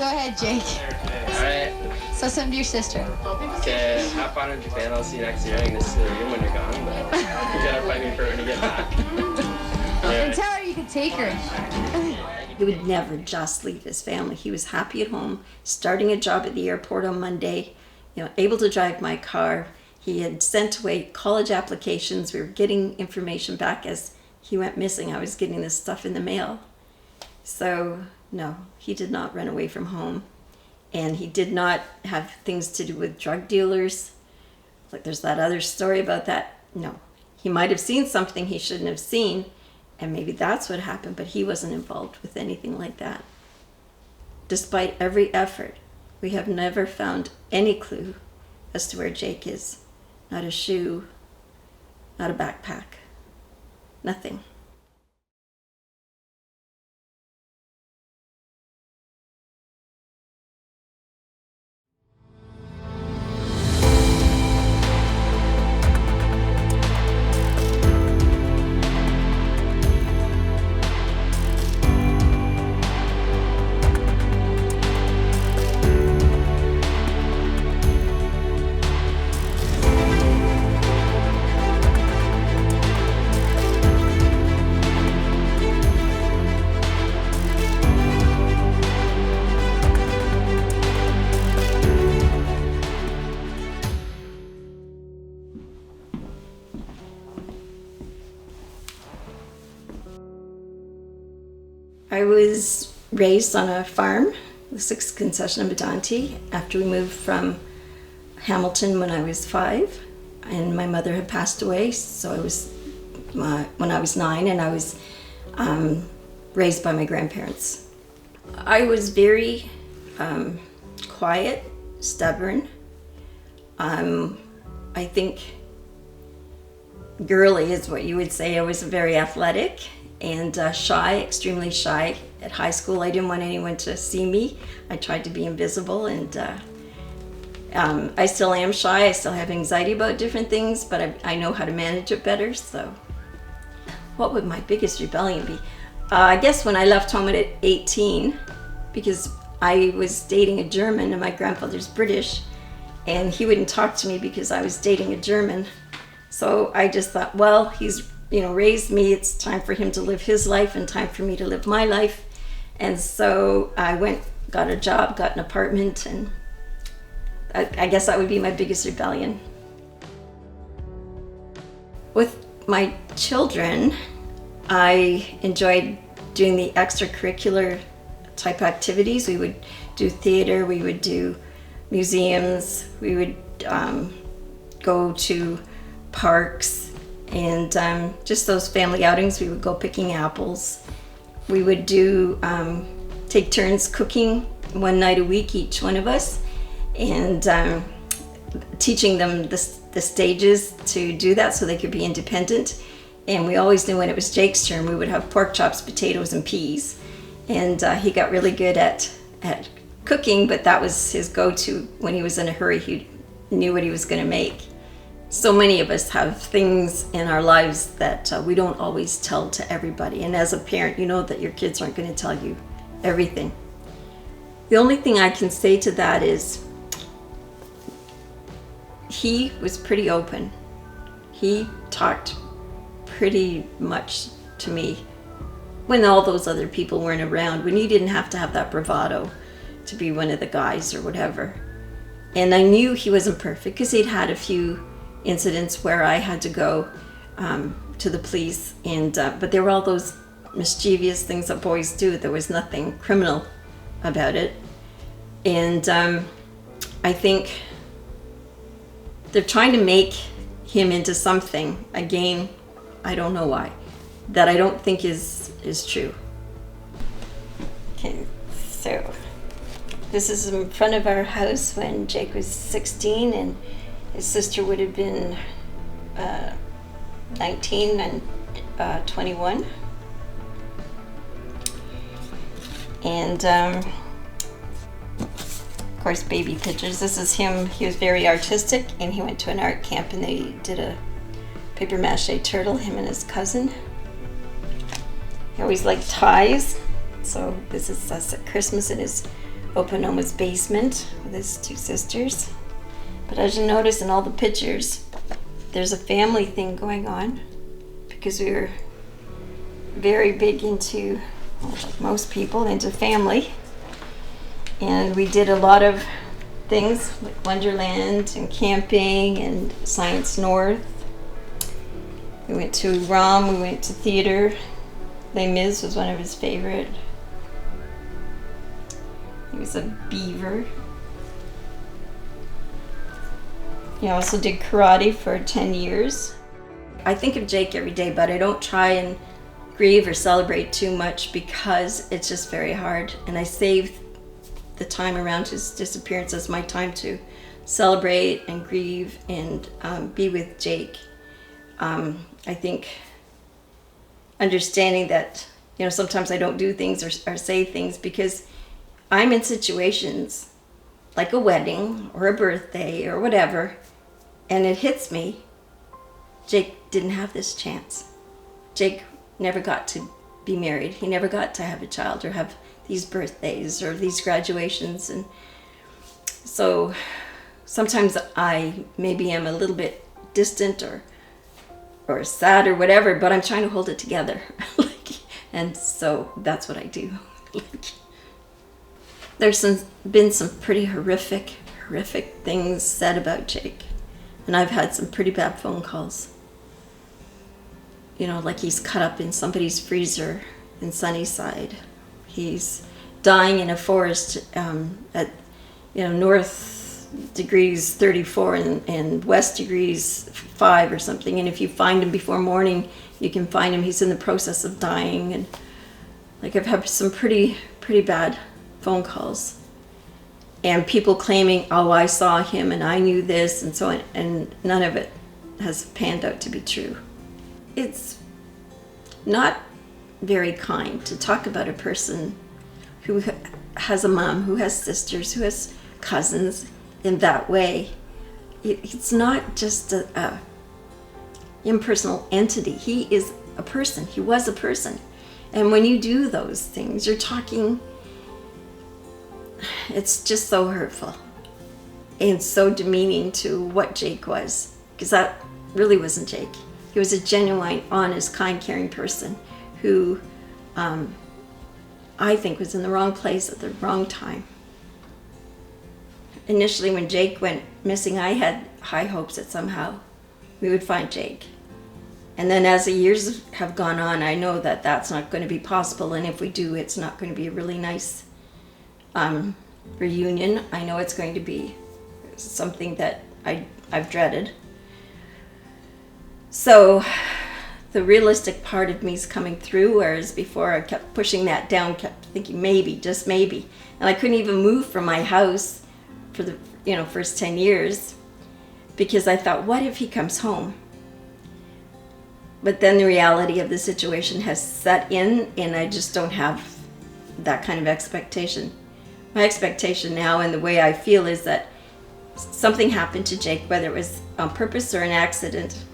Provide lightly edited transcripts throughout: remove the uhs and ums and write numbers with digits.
Go ahead, Jake. Alright. So send to your sister. Okay, have fun in Japan. I'll see you next year. I'm gonna steal you when you're gone, but you gotta fight me for it when you get back. And tell her you could take her. He would never just leave his family. He was happy at home, starting a job at the airport on Monday, able to drive my car. He had sent away college applications. We were getting information back as he went missing. I was getting this stuff in the mail. So, no, he did not run away from home. And he did not have things to do with drug dealers. Like there's that other story about that. No, he might have seen something he shouldn't have seen, and maybe that's what happened, but he wasn't involved with anything like that. Despite every effort, we have never found any clue as to where Jake is. Not a shoe, not a backpack, nothing. I was raised on a farm, the 6th concession of Medonte, after we moved from Hamilton when I was 5, and my mother had passed away, so I was when I was 9, and I was raised by my grandparents. I was very quiet, stubborn. I think girly is what you would say. I was very athletic and shy, extremely shy. At high school, I didn't want anyone to see me. I tried to be invisible, and I still am shy. I still have anxiety about different things, but I know how to manage it better. So what would my biggest rebellion be? I guess when I left home at 18, because I was dating a German and my grandfather's British, and he wouldn't talk to me because I was dating a German. So I just thought, well, he's raised me, it's time for him to live his life and time for me to live my life. And so I went, got a job, got an apartment, and I guess that would be my biggest rebellion. With my children, I enjoyed doing the extracurricular type activities. We would do theater, we would do museums, we would go to parks, and just those family outings. We would go picking apples. We would do take turns cooking one night a week, each one of us, and teaching them the stages to do that so they could be independent. And we always knew when it was Jake's turn, we would have pork chops, potatoes, and peas. And he got really good at cooking, but that was his go-to when he was in a hurry. He knew what he was going to make. So many of us have things in our lives that we don't always tell to everybody. And as a parent, you know that your kids aren't going to tell you everything. The only thing I can say to that is he was pretty open. He talked pretty much to me when all those other people weren't around, when you didn't have to have that bravado to be one of the guys or whatever. And I knew he wasn't perfect because he'd had a few incidents where I had to go to the police, and but there were all those mischievous things that boys do. There was nothing criminal about it. And I think they're trying to make him into something, again, I don't know why, that I don't think is true. Okay, so this is in front of our house when Jake was 16 and his sister would have been 19 and 21. And of course, baby pictures. This is him. He was very artistic, and he went to an art camp and they did a paper mache turtle, him and his cousin. He always liked ties. So this is us at Christmas in his Opanoma's basement with his two sisters. But as you notice in all the pictures, there's a family thing going on because we were very big into, well, like most people, into family. And we did a lot of things like Wonderland and camping and Science North. We went to ROM, we went to theater. Les Mis was one of his favorite. He was a beaver. He also did karate for 10 years. I think of Jake every day, but I don't try and grieve or celebrate too much because it's just very hard. And I save the time around his disappearance as my time to celebrate and grieve and be with Jake. I think understanding that, you know, sometimes I don't do things or say things because I'm in situations like a wedding or a birthday or whatever, and it hits me. Jake didn't have this chance. Jake never got to be married. He never got to have a child or have these birthdays or these graduations. And so sometimes I maybe am a little bit distant or sad or whatever, but I'm trying to hold it together. And so that's what I do. There's been some pretty horrific things said about Jake. And I've had some pretty bad phone calls. You know, like he's cut up in somebody's freezer in Sunnyside. He's dying in a forest at, you know, north degrees 34 and west degrees 5 or something. And if you find him before morning, you can find him. He's in the process of dying. And like I've had some pretty bad phone calls. And people claiming, oh, I saw him and I knew this and so on. And none of it has panned out to be true. It's not very kind to talk about a person who has a mom, who has sisters, who has cousins in that way. It's not just a impersonal entity. He is a person. He was a person. And when you do those things, you're talking, it's just so hurtful and so demeaning to what Jake was, because that really wasn't Jake. He was a genuine, honest, kind, caring person who I think was in the wrong place at the wrong time. Initially, when Jake went missing, I had high hopes that somehow we would find Jake. And then as the years have gone on, I know that that's not going to be possible. And if we do, it's not going to be a really nice reunion. I know it's going to be something that I've dreaded. So the realistic part of me is coming through, whereas before I kept pushing that down, kept thinking maybe, just maybe. And I couldn't even move from my house for the first 10 years because I thought, what if he comes home? But then the reality of the situation has set in and I just don't have that kind of expectation. My expectation now and the way I feel is that something happened to Jake, whether it was on purpose or an accident.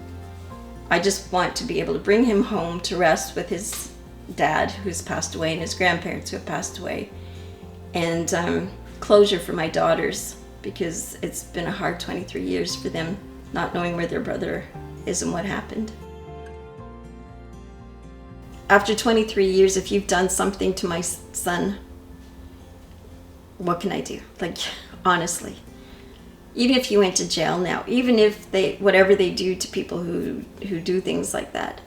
I just want to be able to bring him home to rest with his dad who's passed away and his grandparents who have passed away, and closure for my daughters, because it's been a hard 23 years for them not knowing where their brother is and what happened. After 23 years, if you've done something to my son, what can I do? Like, honestly. Even if you went to jail now, even if whatever they do to people who do things like that,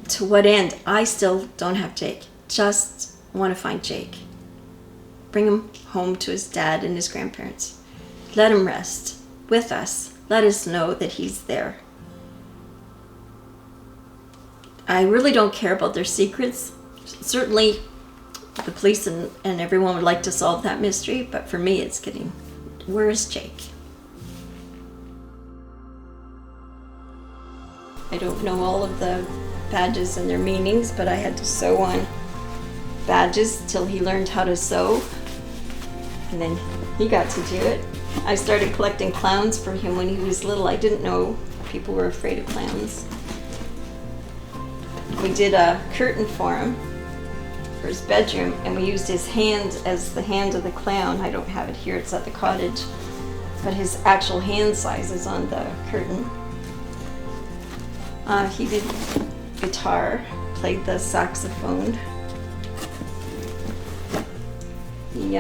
to what end? I still don't have Jake. Just want to find Jake. Bring him home to his dad and his grandparents. Let him rest with us. Let us know that he's there. I really don't care about their secrets. Certainly the police and everyone would like to solve that mystery, but for me it's getting, where is Jake? I don't know all of the badges and their meanings, but I had to sew on badges till he learned how to sew, and then he got to do it. I started collecting clowns for him when he was little. I didn't know people were afraid of clowns. We did a curtain for him for his bedroom, and we used his hand as the hand of the clown. I don't have it here, it's at the cottage, but his actual hand size is on the curtain. He did guitar, played the saxophone. He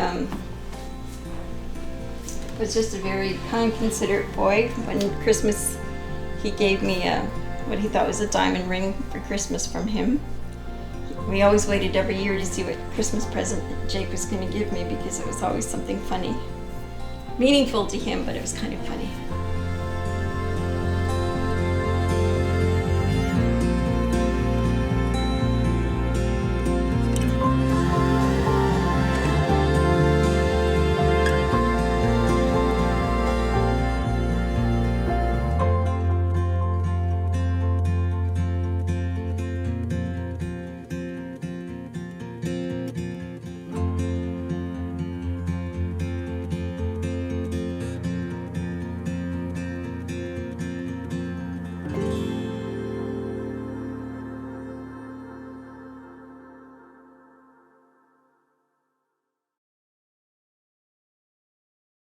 was just a very kind, considerate boy. When Christmas, he gave me what he thought was a diamond ring for Christmas from him. We always waited every year to see what Christmas present Jake was going to give me because it was always something funny. Meaningful to him, but it was kind of funny.